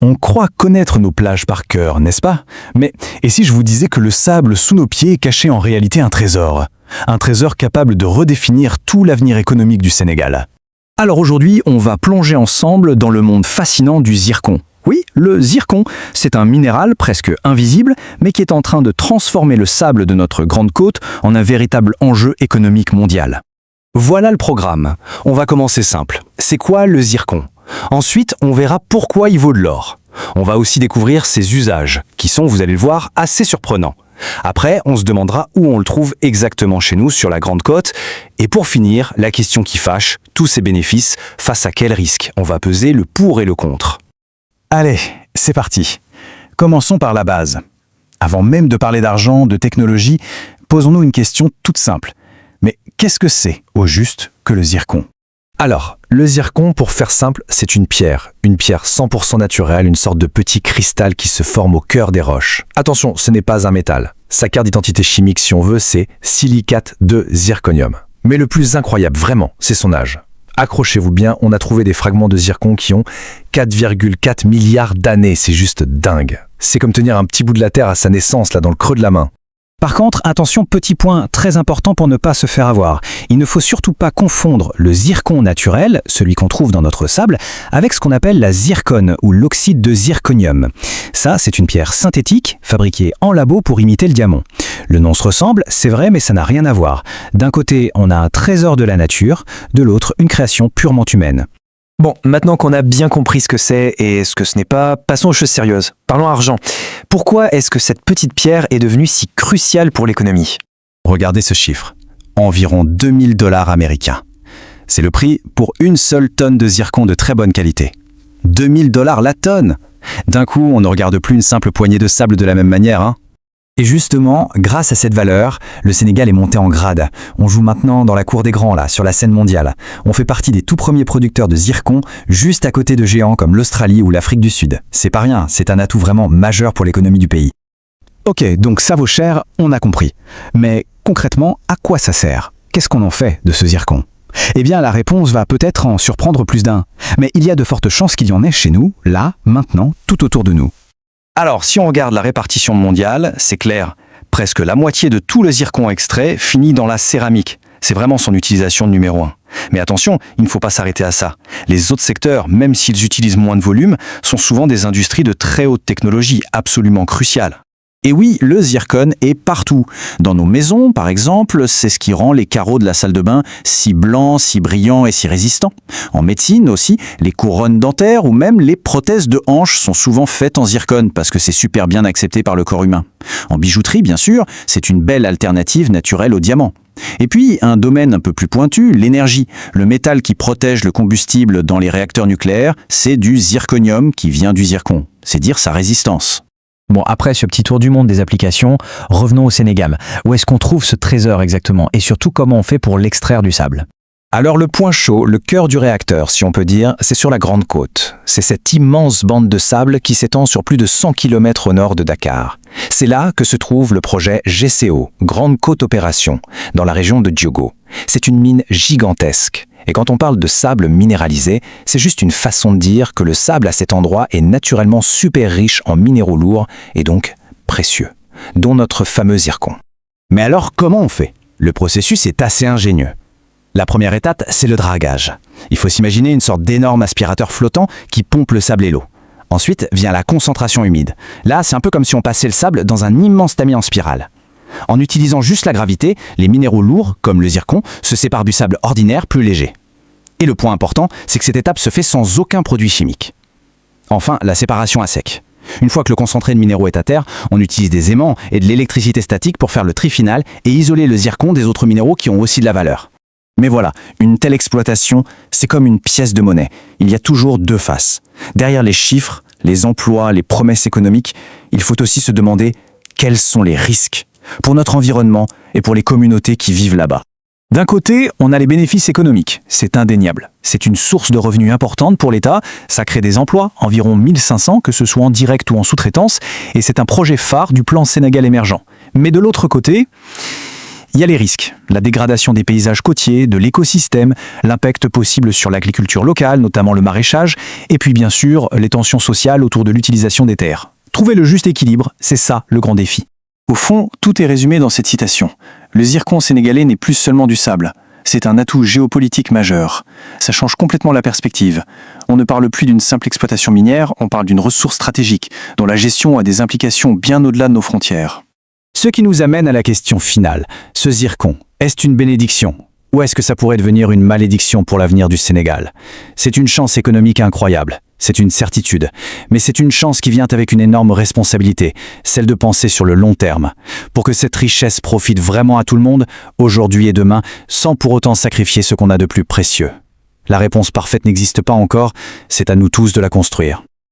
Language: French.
On croit connaître nos plages par cœur, n'est-ce pas? Mais et si je vous disais que le sable sous nos pieds cachait en réalité un trésor? Un trésor capable de redéfinir tout l'avenir économique du Sénégal. Alors aujourd'hui, on va plonger ensemble dans le monde fascinant du zircon. Oui, le zircon, c'est un minéral presque invisible, mais qui est en train de transformer le sable de notre grande côte en un véritable enjeu économique mondial. Voilà le programme. On va commencer simple. C'est quoi le zircon? Ensuite, on verra pourquoi il vaut de l'or. On va aussi découvrir ses usages, qui sont, vous allez le voir, assez surprenants. Après, on se demandera où on le trouve exactement chez nous sur la Grande Côte. Et pour finir, la question qui fâche, tous ces bénéfices, face à quel risque on va peser le pour et le contre. Allez, c'est parti. Commençons par la base. Avant même de parler d'argent, de technologie, posons-nous une question toute simple. Mais qu'est-ce que c'est, au juste, que le zircon? Alors, le zircon, pour faire simple, c'est une pierre 100% naturelle, une sorte de petit cristal qui se forme au cœur des roches. Attention, ce n'est pas un métal. Sa carte d'identité chimique, si on veut, c'est silicate de zirconium. Mais le plus incroyable, vraiment, c'est son âge. Accrochez-vous bien, on a trouvé des fragments de zircon qui ont 4,4 milliards d'années, c'est juste dingue. C'est comme tenir un petit bout de la Terre à sa naissance, là, dans le creux de la main. Par contre, attention, petit point très important pour ne pas se faire avoir. Il ne faut surtout pas confondre le zircon naturel, celui qu'on trouve dans notre sable, avec ce qu'on appelle la zircone ou l'oxyde de zirconium. Ça, c'est une pierre synthétique, fabriquée en labo pour imiter le diamant. Le nom se ressemble, c'est vrai, mais ça n'a rien à voir. D'un côté, on a un trésor de la nature, de l'autre, une création purement humaine. Bon, maintenant qu'on a bien compris ce que c'est et ce que ce n'est pas, passons aux choses sérieuses. Parlons argent. Pourquoi est-ce que cette petite pierre est devenue si cruciale pour l'économie? Regardez ce chiffre. Environ 2000 $ américains. C'est le prix pour une seule tonne de zircon de très bonne qualité. 2000 $ la tonne! D'un coup, on ne regarde plus une simple poignée de sable de la même manière, hein? Et justement, grâce à cette valeur, le Sénégal est monté en grade. On joue maintenant dans la cour des grands, là, sur la scène mondiale. On fait partie des tout premiers producteurs de zircon, juste à côté de géants comme l'Australie ou l'Afrique du Sud. C'est pas rien, c'est un atout vraiment majeur pour l'économie du pays. Ok, donc ça vaut cher, on a compris. Mais concrètement, à quoi ça sert? Qu'est-ce qu'on en fait de ce zircon? Eh bien, la réponse va peut-être en surprendre plus d'un. Mais il y a de fortes chances qu'il y en ait chez nous, là, maintenant, tout autour de nous. Alors, si on regarde la répartition mondiale, c'est clair, presque la moitié de tout le zircon extrait finit dans la céramique. C'est vraiment son utilisation numéro 1. Mais attention, il ne faut pas s'arrêter à ça. Les autres secteurs, même s'ils utilisent moins de volume, sont souvent des industries de très haute technologie, absolument cruciales. Et oui, le zircon est partout. Dans nos maisons, par exemple, c'est ce qui rend les carreaux de la salle de bain si blancs, si brillants et si résistants. En médecine aussi, les couronnes dentaires ou même les prothèses de hanches sont souvent faites en zircon parce que c'est super bien accepté par le corps humain. En bijouterie, bien sûr, c'est une belle alternative naturelle au diamant. Et puis, un domaine un peu plus pointu, l'énergie. Le métal qui protège le combustible dans les réacteurs nucléaires, c'est du zirconium qui vient du zircon. C'est dire sa résistance. Bon, après ce petit tour du monde des applications, revenons au Sénégal. Où est-ce qu'on trouve ce trésor exactement? Et surtout, comment on fait pour l'extraire du sable? Alors le point chaud, le cœur du réacteur, si on peut dire, c'est sur la Grande Côte. C'est cette immense bande de sable qui s'étend sur plus de 100 km au nord de Dakar. C'est là que se trouve le projet GCO, Grande Côte Opération, dans la région de Diogo. C'est une mine gigantesque. Et quand on parle de sable minéralisé, c'est juste une façon de dire que le sable à cet endroit est naturellement super riche en minéraux lourds et donc précieux, dont notre fameux zircon. Mais alors comment on fait? Le processus est assez ingénieux. La première étape, c'est le dragage. Il faut s'imaginer une sorte d'énorme aspirateur flottant qui pompe le sable et l'eau. Ensuite vient la concentration humide. Là, c'est un peu comme si on passait le sable dans un immense tamis en spirale. En utilisant juste la gravité, les minéraux lourds, comme le zircon, se séparent du sable ordinaire plus léger. Et le point important, c'est que cette étape se fait sans aucun produit chimique. Enfin, la séparation à sec. Une fois que le concentré de minéraux est à terre, on utilise des aimants et de l'électricité statique pour faire le tri final et isoler le zircon des autres minéraux qui ont aussi de la valeur. Mais voilà, une telle exploitation, c'est comme une pièce de monnaie. Il y a toujours deux faces. Derrière les chiffres, les emplois, les promesses économiques, il faut aussi se demander quels sont les risques pour notre environnement et pour les communautés qui vivent là-bas. D'un côté, on a les bénéfices économiques, c'est indéniable. C'est une source de revenus importante pour l'État, ça crée des emplois, environ 1500, que ce soit en direct ou en sous-traitance, et c'est un projet phare du plan Sénégal émergent. Mais de l'autre côté, Il y a les risques, la dégradation des paysages côtiers, de l'écosystème, l'impact possible sur l'agriculture locale, notamment le maraîchage, et puis bien sûr les tensions sociales autour de l'utilisation des terres. Trouver le juste équilibre, c'est ça le grand défi. Au fond, tout est résumé dans cette citation. Le zircon sénégalais n'est plus seulement du sable. C'est un atout géopolitique majeur. Ça change complètement la perspective. On ne parle plus d'une simple exploitation minière, on parle d'une ressource stratégique, dont la gestion a des implications bien au-delà de nos frontières. Ce qui nous amène à la question finale. Ce zircon, est-ce une bénédiction ? Ou est-ce que ça pourrait devenir une malédiction pour l'avenir du Sénégal ? C'est une chance économique incroyable. C'est une certitude. Mais c'est une chance qui vient avec une énorme responsabilité, celle de penser sur le long terme. Pour que cette richesse profite vraiment à tout le monde, aujourd'hui et demain, sans pour autant sacrifier ce qu'on a de plus précieux. La réponse parfaite n'existe pas encore, c'est à nous tous de la construire.